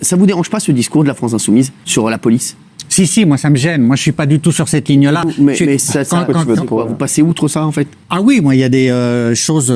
Ça vous dérange pas ce discours de la France Insoumise sur la police ? Si, moi ça me gêne. Moi je suis pas du tout sur cette ligne-là. Mais vous passez outre ça en fait ? Ah oui, moi il y a des choses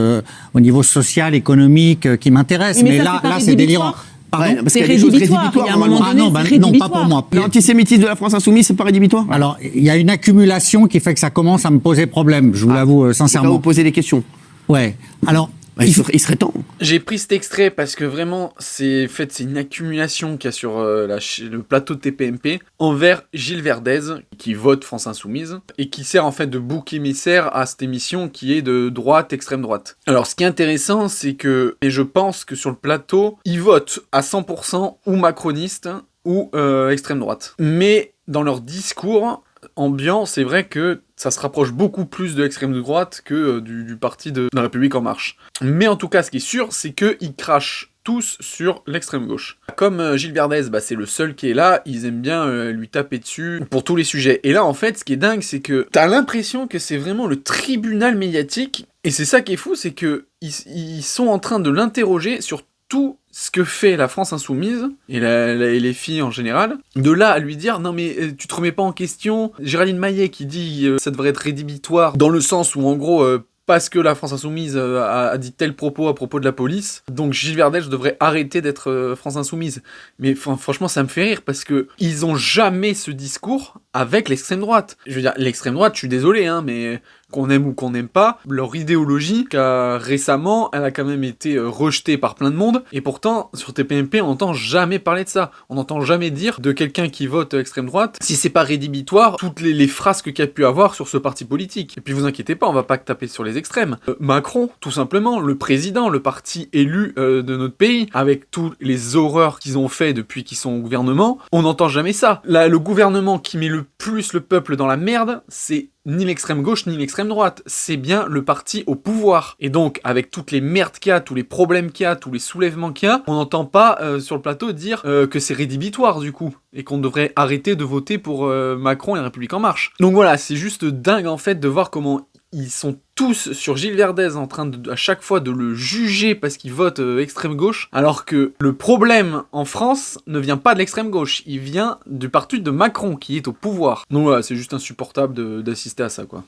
au niveau social, économique qui m'intéressent. Mais là c'est délirant. Pardon, parce qu'il y a des choses rédhibitoires. Non, pas pour moi. L'antisémitisme de la France Insoumise, c'est pas rédhibitoire ? Alors, il y a une accumulation qui fait que ça commence à me poser problème, je vous l'avoue sincèrement. Vous poser des questions. Ouais. Alors, il serait temps. J'ai pris cet extrait parce que vraiment, c'est une accumulation qu'il y a sur le plateau de TPMP envers Gilles Verdez, qui vote France Insoumise, et qui sert en fait de bouc émissaire à cette émission qui est de droite, extrême droite. Alors, ce qui est intéressant, c'est que, et je pense que sur le plateau, ils votent à 100% ou macronistes ou extrême droite. Mais dans leur discours ambiant, c'est vrai que ça se rapproche beaucoup plus de l'extrême droite que du parti de la République En Marche. Mais en tout cas, ce qui est sûr, c'est qu'ils crachent tous sur l'extrême gauche. Comme Gilles Verdez, c'est le seul qui est là, ils aiment bien lui taper dessus pour tous les sujets. Et là, en fait, ce qui est dingue, c'est que t'as l'impression que c'est vraiment le tribunal médiatique, et c'est ça qui est fou, c'est que ils sont en train de l'interroger sur tout ce que fait la France Insoumise, et les filles en général, de là à lui dire « Non mais tu te remets pas en question ». Géraldine Maillet qui dit ça devrait être rédhibitoire, dans le sens où en gros, parce que la France Insoumise a dit tel propos à propos de la police, donc Gilles Verdez devrait arrêter d'être France Insoumise. Mais franchement, ça me fait rire, parce que ils ont jamais ce discours avec l'extrême droite. Je veux dire, l'extrême droite, je suis désolé, mais qu'on aime ou qu'on n'aime pas, leur idéologie, récemment, elle a quand même été rejetée par plein de monde, et pourtant, sur TPMP, on n'entend jamais parler de ça. On n'entend jamais dire de quelqu'un qui vote extrême droite, si c'est pas rédhibitoire, toutes les frasques qu'il y a pu avoir sur ce parti politique. Et puis vous inquiétez pas, on va pas taper sur les extrêmes. Macron, tout simplement, le président, le parti élu de notre pays, avec toutes les horreurs qu'ils ont fait depuis qu'ils sont au gouvernement, on n'entend jamais ça. Là, le gouvernement qui met le plus le peuple dans la merde, c'est ni l'extrême gauche ni l'extrême droite, c'est bien le parti au pouvoir. Et donc, avec toutes les merdes qu'il y a, tous les problèmes qu'il y a, tous les soulèvements qu'il y a, on n'entend pas sur le plateau dire que c'est rédhibitoire du coup, et qu'on devrait arrêter de voter pour Macron et la République En Marche. Donc voilà, c'est juste dingue en fait de voir comment ils sont tous sur Gilles Verdez en train à chaque fois de le juger parce qu'il vote extrême gauche, alors que le problème en France ne vient pas de l'extrême gauche, il vient du parti de Macron qui est au pouvoir. Donc voilà, c'est juste insupportable d'assister à ça, quoi.